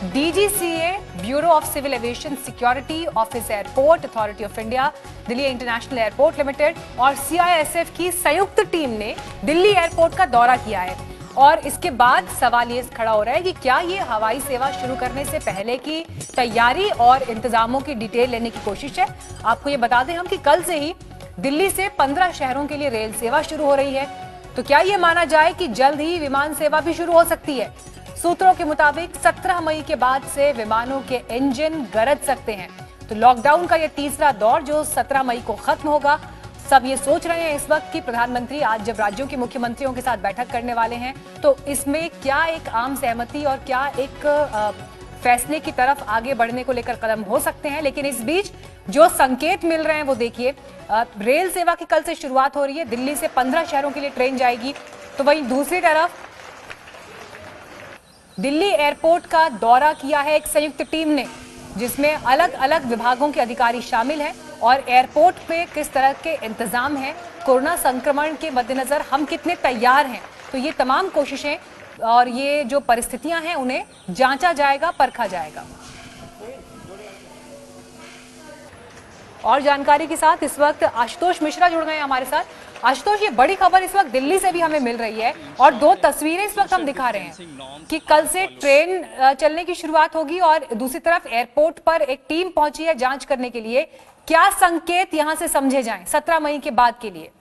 DGCA, Bureau of Civil Aviation Security, Office Airport Authority of India, Delhi international airport limited और CISF की संयुक्त team ने Delhi airport का दौरा किया है। और इसके बाद सवाल ये खड़ा हो रहा है कि क्या ये हवाई सेवा शुरू करने से पहले की तैयारी और इंतजामों की डिटेल लेने की कोशिश है। आपको ये बता दें हम कि कल से ही दिल्ली से 15 शहरों के लिए रेल सेवा शुरू हो रही है। तो क्या ये माना जाए कि जल्द ही विमान सेवा भी शुरू हो सकती है? सूत्रों के मुताबिक 17 मई के बाद से विमानों के इंजन गरज सकते हैं। तो लॉकडाउन का ये तीसरा दौर जो 17 मई को खत्म होगा, सब ये सोच रहे हैं इस वक्त कि प्रधानमंत्री आज जब राज्यों के मुख्यमंत्रियों के साथ बैठक करने वाले हैं तो इसमें क्या एक आम सहमति और क्या एक फैसले की तरफ आगे बढ़ने को लेकर कदम हो सकते हैं। लेकिन इस बीच जो संकेत मिल रहे हैं वो देखिए, रेल सेवा की कल से शुरुआत हो रही है। दिल्ली से 15 शहरों के लिए ट्रेन जाएगी। तो वहीं दूसरी तरफ दिल्ली एयरपोर्ट का दौरा किया है एक संयुक्त टीम ने, जिसमें अलग अलग विभागों के अधिकारी शामिल हैं और एयरपोर्ट पे किस तरह के इंतजाम हैं, कोरोना संक्रमण के मद्देनजर हम कितने तैयार हैं। तो ये तमाम कोशिशें और ये जो परिस्थितियां हैं उन्हें जांचा जाएगा, परखा जाएगा। और जानकारी के साथ इस वक्त आशुतोष मिश्रा जुड़ गए हैं हमारे साथ। आशुतोष, ये बड़ी खबर इस वक्त दिल्ली से भी हमें मिल रही है और दो तस्वीरें इस वक्त हम दिखा रहे हैं कि कल से ट्रेन चलने की शुरुआत होगी और दूसरी तरफ एयरपोर्ट पर एक टीम पहुंची है जांच करने के लिए। क्या संकेत यहां से समझे जाएं 17 मई के बाद के लिए?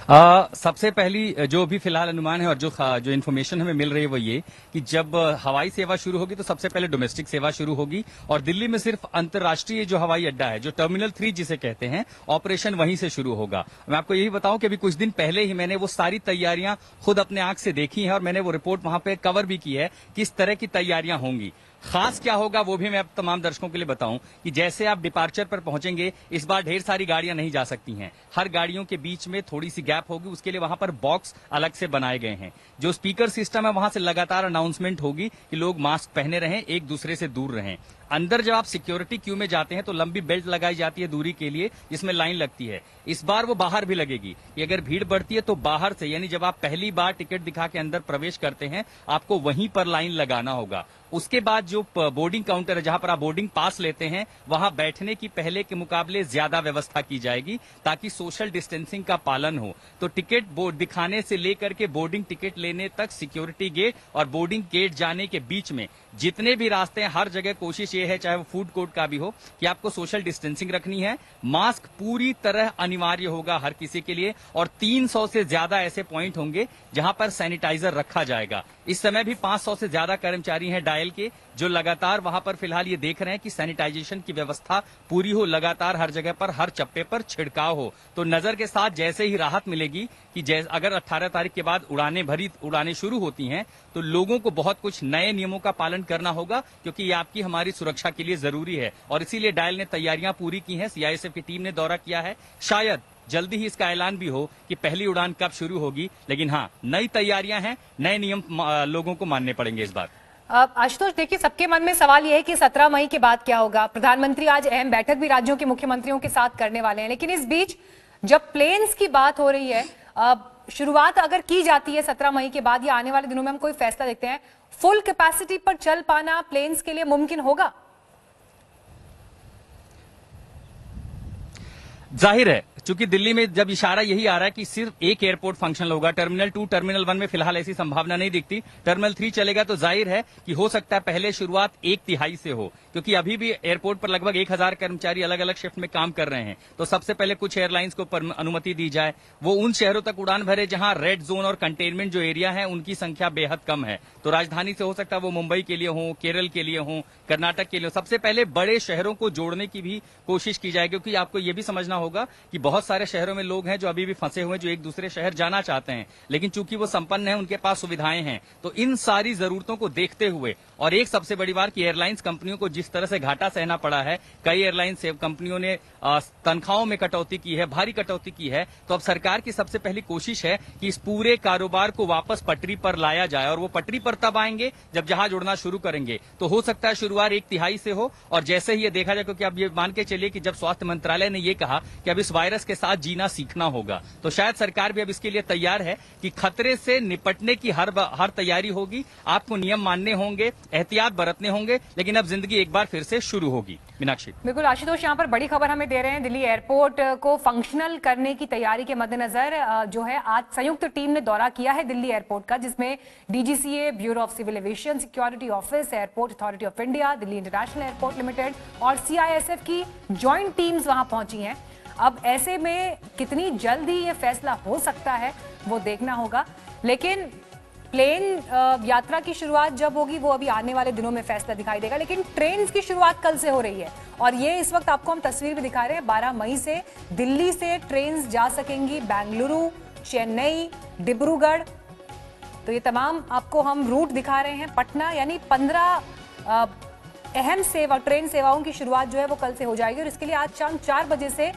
सबसे पहली जो भी फिलहाल अनुमान है और जो इन्फॉर्मेशन हमें मिल रही है वो ये कि जब हवाई सेवा शुरू होगी तो सबसे पहले डोमेस्टिक सेवा शुरू होगी और दिल्ली में सिर्फ अंतर्राष्ट्रीय जो हवाई अड्डा है, जो टर्मिनल 3 जिसे कहते हैं, ऑपरेशन वहीं से शुरू होगा। मैं आपको यही बताऊं कि अभी कुछ दिन पहले ही मैंने वो सारी तैयारियां खुद अपने आंख से देखी हैं और मैंने वो रिपोर्ट वहां पे कवर भी की है किस तरह की तैयारियां होंगी। खास क्या होगा वो भी मैं अब तमाम दर्शकों के लिए बताऊं कि जैसे आप डिपार्चर पर पहुंचेंगे, इस बार ढेर सारी गाड़ियां नहीं जा सकती हैं। हर गाड़ियों के बीच में थोड़ी सी गैप होगी, उसके लिए वहां पर बॉक्स अलग से बनाए गए हैं। जो स्पीकर सिस्टम है वहां से लगातार अनाउंसमेंट होगी कि लोग मास्क पहने रहें, एक दूसरे से दूर रहें। अंदर जब आप सिक्योरिटी क्यू में जाते हैं तो लंबी बेल्ट लगाई जाती है दूरी के लिए, जिसमें लाइन लगती है। इस बार वो बाहर भी लगेगी कि अगर भीड़ बढ़ती है तो बाहर से, यानी जब आप पहली बार टिकट दिखा के अंदर प्रवेश करते हैं आपको वहीं पर लाइन लगाना होगा। उसके बाद जो बोर्डिंग काउंटर है जहां पर आप बोर्डिंग पास लेते हैं, वहां बैठने की पहले के मुकाबले ज्यादा व्यवस्था की जाएगी ताकि सोशल डिस्टेंसिंग का पालन हो। तो टिकट बोर्ड दिखाने से लेकर के बोर्डिंग टिकट लेने तक, सिक्योरिटी गेट और बोर्डिंग गेट जाने के बीच में जितने भी रास्ते हैं, हर जगह कोशिश ये है, चाहे वो फूड कोर्ट का भी हो, कि आपको सोशल डिस्टेंसिंग रखनी है। मास्क पूरी तरह अनिवार्य होगा हर किसी के लिए और 300 से ज्यादा ऐसे पॉइंट होंगे जहां पर सैनिटाइजर रखा जाएगा। इस समय भी 500 से ज्यादा कर्मचारी हैं डायल के जो लगातार वहां पर फिलहाल ये देख रहे हैं कि सैनिटाइजेशन की व्यवस्था पूरी हो, लगातार हर जगह पर, हर चप्पे पर छिड़काव हो। तो नजर के साथ जैसे ही राहत मिलेगी कि अगर 18 तारीख के बाद उड़ानें शुरू होती हैं तो लोगों को बहुत कुछ नए नियमों का पालन करना होगा, क्योंकि ये आपकी हमारी सुरक्षा के लिए जरूरी है। और इसीलिए डायल ने तैयारियां पूरी की हैं। CISF की टीम ने दौरा किया है। शायद जल्दी ही इसका ऐलान भी हो कि पहली उड़ान कब शुरू होगी, लेकिन हाँ, नई तैयारियां हैं, नए नियम लोगों को मानने पड़ेंगे इस बार। आशुतोष, देखिए सबके मन में सवाल यह है कि 17 मई के बाद क्या होगा। प्रधानमंत्री आज अहम बैठक भी राज्यों के मुख्यमंत्रियों के साथ करने वाले हैं, लेकिन इस बीच जब प्लेन्स की बात हो रही है, शुरुआत अगर की जाती है 17 मई के बाद या आने वाले दिनों में हम कोई फैसला देखते हैं, फुल कैपेसिटी पर चल पाना प्लेन्स के लिए मुमकिन होगा? जाहिर है, चूंकि दिल्ली में जब इशारा यही आ रहा है कि सिर्फ एक एयरपोर्ट फंक्शनल होगा, टर्मिनल 2, टर्मिनल 1 में फिलहाल ऐसी संभावना नहीं दिखती। टर्मिनल 3 चलेगा तो जाहिर है कि हो सकता है पहले शुरुआत 1/3 से हो, क्योंकि अभी भी एयरपोर्ट पर लगभग 1000 कर्मचारी अलग अलग शिफ्ट में काम कर रहे हैं। तो सबसे पहले कुछ एयरलाइंस को अनुमति दी जाए, वो उन शहरों तक उड़ान भरे जहां रेड जोन और कंटेनमेंट जो एरिया है उनकी संख्या बेहद कम है। तो राजधानी से हो सकता है वो मुंबई के लिए हो, केरल के लिए हो, कर्नाटक के लिए हो। सबसे पहले बड़े शहरों को जोड़ने की भी कोशिश की जाए, क्योंकि आपको ये भी समझना होगा कि बहुत सारे शहरों में लोग हैं जो अभी भी फंसे हुए हैं, जो एक दूसरे शहर जाना चाहते हैं, लेकिन चूंकि वो संपन्न हैं, उनके पास सुविधाएं हैं। तो इन सारी जरूरतों को देखते हुए, और एक सबसे बड़ी बात कि एयरलाइंस कंपनियों को जिस तरह से घाटा सहना पड़ा है, कई एयरलाइंस कंपनियों ने तनख्वाहों में कटौती की है, भारी कटौती की है। तो अब सरकार की सबसे पहली कोशिश है कि इस पूरे कारोबार को वापस पटरी पर लाया जाए, और वो पटरी पर तब आएंगे जब जहाज उड़ना शुरू करेंगे। तो हो सकता है शुरुआत 1/3 से हो, और जैसे ही ये देखा जाए, क्योंकि अब ये मान के चलिए कि जब स्वास्थ्य मंत्रालय ने ये कहा कि अब इस वायरस वायरस के साथ जीना सीखना होगा। तो शायद सरकार भी अब इसके लिए तैयार है कि खतरे से निपटने की हर तैयारी होगी। आपको नियम मानने होंगे, एहतियात बरतने होंगे, लेकिन अब जिंदगी एक बार फिर से शुरू होगी। मीनाक्षी। बिल्कुल आशुतोष, यहाँ पर बड़ी खबर हमें दे रहे हैं। दिल्ली एयरपोर्ट को फंक्शनल करने की तैयारी के मद्देनजर जो है आज संयुक्त टीम ने दौरा किया है दिल्ली एयरपोर्ट का, जिसमें DGCA, bureau of civil aviation security office, airport authority of India, Delhi international airport limited और सीआईएसएफ की ज्वाइंट टीम्स वहां पहुंची हैं। अब ऐसे में कितनी जल्दी ये फैसला हो सकता है वो देखना होगा, लेकिन प्लेन यात्रा की शुरुआत जब होगी वो अभी आने वाले दिनों में फैसला दिखाई देगा। लेकिन ट्रेन की शुरुआत कल से हो रही है और ये इस वक्त आपको हम तस्वीर भी दिखा रहे हैं। 12 मई से दिल्ली से ट्रेन जा सकेंगी बेंगलुरु, चेन्नई, डिब्रूगढ़। तो ये तमाम आपको हम रूट दिखा रहे हैं। पटना, यानी 15 अहम सेवा ट्रेन सेवाओं की शुरुआत जो है वो कल से हो जाएगी और इसके लिए आज शाम 4 बजे से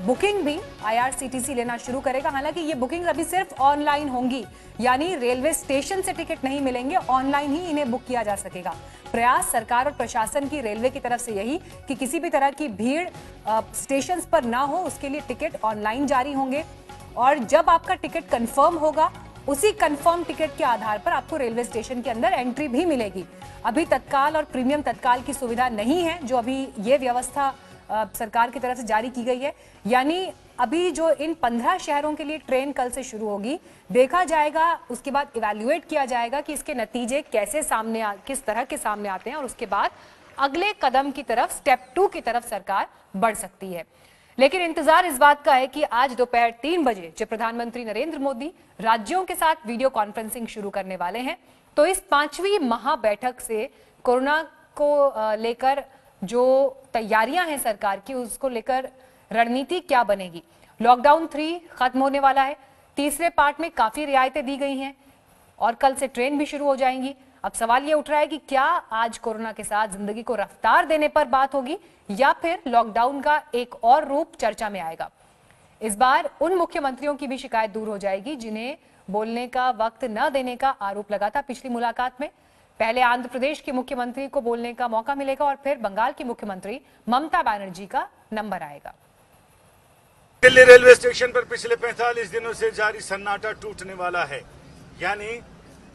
बुकिंग भी आईआरसीटीसी लेना शुरू करेगा। हालांकि ये बुकिंग अभी सिर्फ ऑनलाइन होंगी, यानी रेलवे स्टेशन से टिकट नहीं मिलेंगे, ऑनलाइन ही इन्हें बुक किया जा सकेगा। प्रयास सरकार और प्रशासन की रेलवे की तरफ से यही कि किसी भी तरह की भीड़ स्टेशन पर ना हो, उसके लिए टिकट ऑनलाइन जारी होंगे और जब आपका टिकट कंफर्म होगा उसी कंफर्म टिकट के आधार पर आपको रेलवे स्टेशन के अंदर एंट्री भी मिलेगी। अभी तत्काल और प्रीमियम तत्काल की सुविधा नहीं है, जो अभी ये व्यवस्था सरकार की तरफ से जारी की गई है। यानी अभी जो इन 15 शहरों के लिए ट्रेन कल से शुरू होगी, देखा जाएगा, उसके बाद इवैल्यूएट किया जाएगा कि इसके नतीजे कैसे किस तरह के सामने आते हैं और उसके बाद अगले कदम की तरफ, स्टेप 2 की तरफ सरकार बढ़ सकती है। लेकिन इंतजार इस बात का है कि आज दोपहर 3 बजे जब प्रधानमंत्री नरेंद्र मोदी राज्यों के साथ वीडियो कॉन्फ्रेंसिंग शुरू करने वाले हैं, तो इस 5वीं महाबैठक से कोरोना को लेकर जो तैयारियां हैं सरकार की, उसको लेकर रणनीति क्या बनेगी। लॉकडाउन 3 खत्म होने वाला है, तीसरे पार्ट में काफी रियायतें दी गई हैं और कल से ट्रेन भी शुरू हो जाएंगी। अब सवाल ये उठ रहा है कि क्या आज कोरोना के साथ जिंदगी को रफ्तार देने पर बात होगी या फिर लॉकडाउन का एक और रूप चर्चा में आएगा। इस बार उन मुख्यमंत्रियों की भी शिकायत दूर हो जाएगी जिन्हें बोलने का वक्त न देने का आरोप लगा था पिछली मुलाकात में। पहले आंध्र प्रदेश के मुख्यमंत्री को बोलने का मौका मिलेगा और फिर बंगाल की मुख्यमंत्री ममता बनर्जी का नंबर आएगा। दिल्ली रेलवे स्टेशन पर पिछले 45 दिनों से जारी सन्नाटा टूटने वाला है, यानी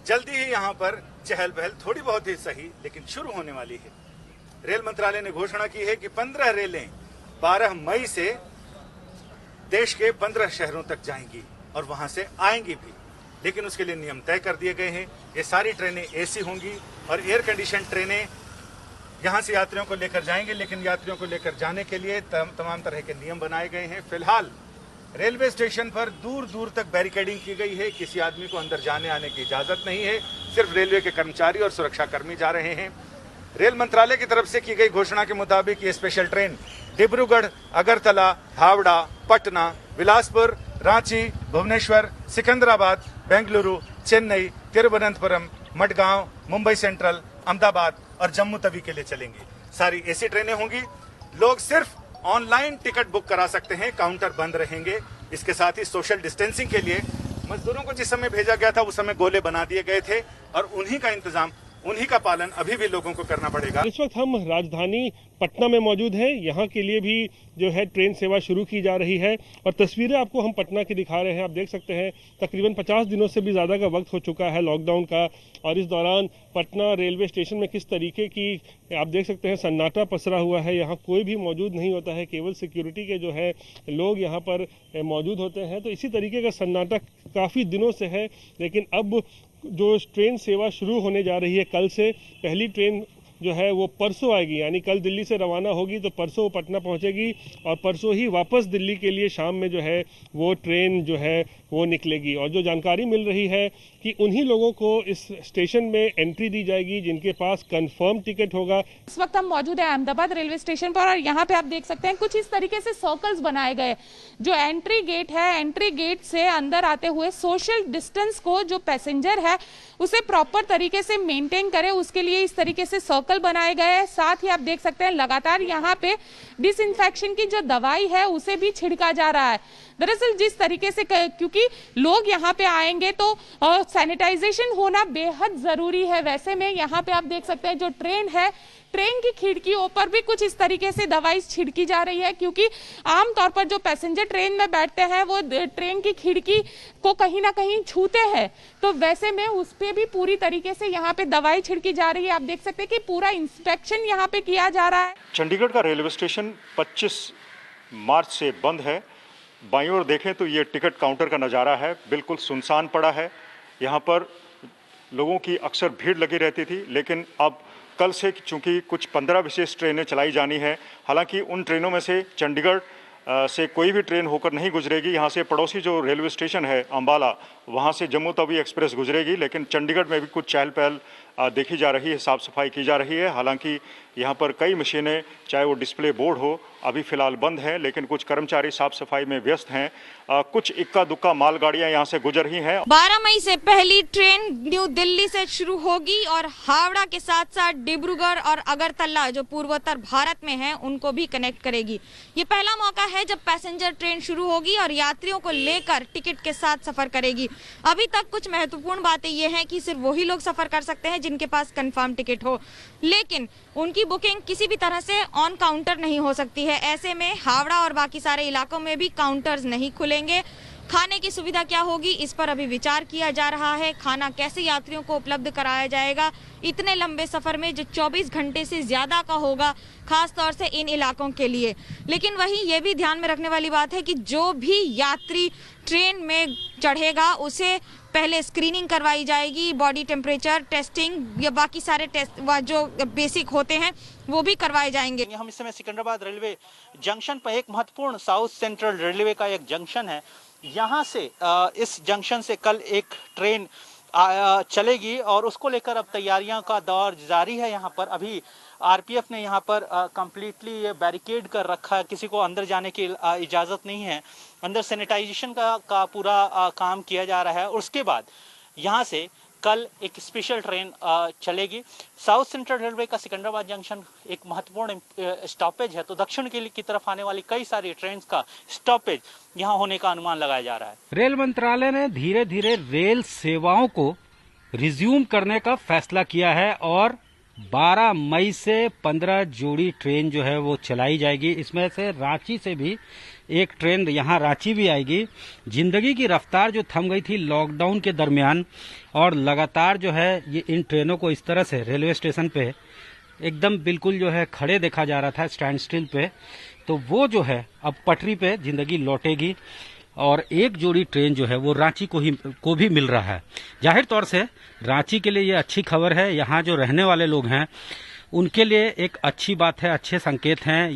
जल्दी ही यहां पर चहल पहल थोड़ी बहुत ही सही लेकिन शुरू होने वाली है। रेल मंत्रालय ने घोषणा की है कि 15 रेलें 12 मई से देश के 15 शहरों तक जाएंगी और वहां से आएंगी भी, लेकिन उसके लिए नियम तय कर दिए गए हैं। ये सारी ट्रेनें एसी होंगी और एयर कंडीशन ट्रेनें यहां से यात्रियों को लेकर जाएंगे, लेकिन यात्रियों को लेकर जाने के लिए तमाम तरह के नियम बनाए गए हैं। फिलहाल रेलवे स्टेशन पर दूर दूर तक बैरिकेडिंग की गई है, किसी आदमी को अंदर जाने आने की इजाजत नहीं है, सिर्फ रेलवे के कर्मचारी और सुरक्षा कर्मी जा रहे हैं। रेल मंत्रालय की तरफ से की गई घोषणा के मुताबिक ये special train Dibrugarh, Agartala, Howrah, Patna, Bilaspur, Ranchi, Bhubaneswar, Secunderabad, Bengaluru, Chennai, Thiruvananthapuram, Madgaon, Mumbai central, Ahmedabad और जम्मू तवी के लिए चलेंगी। सारी एसी ट्रेनें होंगी। लोग सिर्फ ऑनलाइन टिकट बुक करा सकते हैं, काउंटर बंद रहेंगे। इसके साथ ही सोशल डिस्टेंसिंग के लिए मजदूरों को जिस समय भेजा गया था उस समय गोले बना दिए गए थे और उन्हीं का इंतजाम, उन्हीं का पालन अभी भी लोगों को करना पड़ेगा। इस वक्त हम राजधानी पटना में मौजूद हैं। यहाँ के लिए भी जो है ट्रेन सेवा शुरू की जा रही है और तस्वीरें आपको हम पटना की दिखा रहे हैं। आप देख सकते हैं तकरीबन 50 दिनों से भी ज़्यादा का वक्त हो चुका है लॉकडाउन का और इस दौरान पटना रेलवे स्टेशन में किस तरीके की आप देख सकते हैं सन्नाटा पसरा हुआ है। यहाँ कोई भी मौजूद नहीं होता है, केवल सिक्योरिटी के जो है लोग यहाँ पर मौजूद होते हैं। तो इसी तरीके का सन्नाटा काफ़ी दिनों से है, लेकिन अब जो ट्रेन सेवा शुरू होने जा रही है कल से, पहली ट्रेन जो है वो परसों आएगी, यानी कल दिल्ली से रवाना होगी तो परसों वो पटना पहुंचेगी और परसों ही वापस दिल्ली के लिए शाम में जो है वो ट्रेन जो है वो निकलेगी। और जो जानकारी मिल रही है कि उन्हीं लोगों को इस स्टेशन में एंट्री दी जाएगी जिनके पास कंफर्म टिकट होगा। इस वक्त हम मौजूद है अहमदाबाद रेलवे स्टेशन पर और यहाँ पे आप देख सकते हैं कुछ इस तरीके से सर्कल्स बनाए गए। जो एंट्री गेट है, एंट्री गेट से अंदर आते हुए सोशल डिस्टेंस को जो पैसेंजर है उसे प्रॉपर तरीके से मेंटेन करे, उसके लिए इस तरीके से सर्कल बनाए गए हैं। साथ ही आप देख सकते हैं लगातार यहाँ पे डिसइंफेक्शन की जो दवाई है उसे भी छिड़का जा रहा है। दरअसल जिस तरीके से क्योंकि लोग यहाँ पे आएंगे तो सैनिटाइजेशन होना बेहद जरूरी है। वैसे में यहाँ पे आप देख सकते हैं जो ट्रेन है, ट्रेन की खिड़कियों पर भी कुछ इस तरीके से दवाई छिड़की जा रही है, क्योंकि आमतौर पर जो पैसेंजर ट्रेन में बैठते हैं वो ट्रेन की खिड़की को कहीं ना कहीं छूते हैं, तो वैसे में उस पे भी पूरी तरीके से यहाँ पे दवाई छिड़की जा रही है। आप देख सकते हैं कि पूरा इंस्पेक्शन यहाँ पे किया जा रहा है। चंडीगढ़ का रेलवे स्टेशन 25 मार्च से बंद है। बाईं ओर देखें तो ये टिकट काउंटर का नज़ारा है, बिल्कुल सुनसान पड़ा है। यहाँ पर लोगों की अक्सर भीड़ लगी रहती थी, लेकिन अब कल से चूंकि कुछ 15 विशेष ट्रेनें चलाई जानी है, हालांकि उन ट्रेनों में से चंडीगढ़ से कोई भी ट्रेन होकर नहीं गुजरेगी। यहाँ से पड़ोसी जो रेलवे स्टेशन है अंबाला, वहाँ से जम्मू तवी एक्सप्रेस गुजरेगी, लेकिन चंडीगढ़ में भी कुछ चहल पहल देखी जा रही है, साफ़ सफाई की जा रही है। हालांकि यहाँ पर कई मशीनें, चाहे वो डिस्प्ले बोर्ड हो, अभी फ़िलहाल बंद हैं, लेकिन कुछ कर्मचारी साफ़ सफाई में व्यस्त हैं। कुछ इक्का दुक्का मालगाड़ियाँ यहाँ से गुजर रही हैं। 12 मई से पहली ट्रेन न्यू दिल्ली से शुरू होगी और हावड़ा के साथ साथ डिब्रूगढ़ और अगरतला जो पूर्वोत्तर भारत में हैं उनको भी कनेक्ट करेगी। ये पहला मौका है जब पैसेंजर ट्रेन शुरू होगी और यात्रियों को लेकर टिकट के साथ सफर करेगी। अभी तक कुछ महत्वपूर्ण बातें ये हैं कि सिर्फ वही लोग सफर कर सकते हैं जिनके पास कंफर्म टिकट हो, लेकिन उनकी बुकिंग किसी भी तरह से ऑन काउंटर नहीं हो सकती है। ऐसे में हावड़ा और बाकी सारे इलाकों में भी काउंटर्स नहीं खुलेंगे। खाने की सुविधा क्या होगी, इस पर अभी विचार किया जा रहा है। खाना कैसे यात्रियों को उपलब्ध कराया जाएगा इतने लंबे सफर में जो 24 घंटे से ज्यादा का होगा, खास तौर से इन इलाकों के लिए। लेकिन वहीं ये भी ध्यान में रखने वाली बात है कि जो भी यात्री ट्रेन में चढ़ेगा उसे पहले स्क्रीनिंग करवाई जाएगी, बॉडी टेम्परेचर टेस्टिंग या बाकी सारे टेस्ट जो बेसिक होते हैं वो भी करवाए जाएंगे। हम इस समय सिकंदराबाद रेलवे जंक्शन पर, एक महत्वपूर्ण साउथ सेंट्रल रेलवे का एक जंक्शन है। यहाँ से इस जंक्शन से कल एक ट्रेन चलेगी और उसको लेकर अब तैयारियां का दौर जारी है। यहाँ पर अभी आरपीएफ ने यहाँ पर कंप्लीटली ये बैरिकेड कर रखा है, किसी को अंदर जाने की इजाज़त नहीं है। अंदर सैनिटाइजेशन का पूरा काम किया जा रहा है। और उसके बाद यहाँ से कल एक स्पेशल ट्रेन चलेगी। साउथ सेंट्रल रेलवे का सिकंदराबाद जंक्शन एक महत्वपूर्ण स्टॉपेज है, तो दक्षिण की तरफ आने वाली कई सारी ट्रेन का स्टॉपेज यहाँ होने का अनुमान लगाया जा रहा है। रेल मंत्रालय ने धीरे धीरे रेल सेवाओं को रिज्यूम करने का फैसला किया है और 12 मई से 15 जोड़ी ट्रेन जो है वो चलाई जाएगी। इसमें से रांची से भी एक ट्रेन यहाँ रांची भी आएगी। जिंदगी की रफ्तार जो थम गई थी लॉकडाउन के दरमियान और लगातार जो है ये इन ट्रेनों को इस तरह से रेलवे स्टेशन पे एकदम बिल्कुल जो है खड़े देखा जा रहा था स्टैंड स्टिल पे, तो वो जो है अब पटरी पे जिंदगी लौटेगी और एक जोड़ी ट्रेन जो है वो रांची को भी मिल रहा है। जाहिर तौर से रांची के लिए ये अच्छी खबर है। यहाँ जो रहने वाले लोग हैं उनके लिए एक अच्छी बात है, अच्छे संकेत हैं।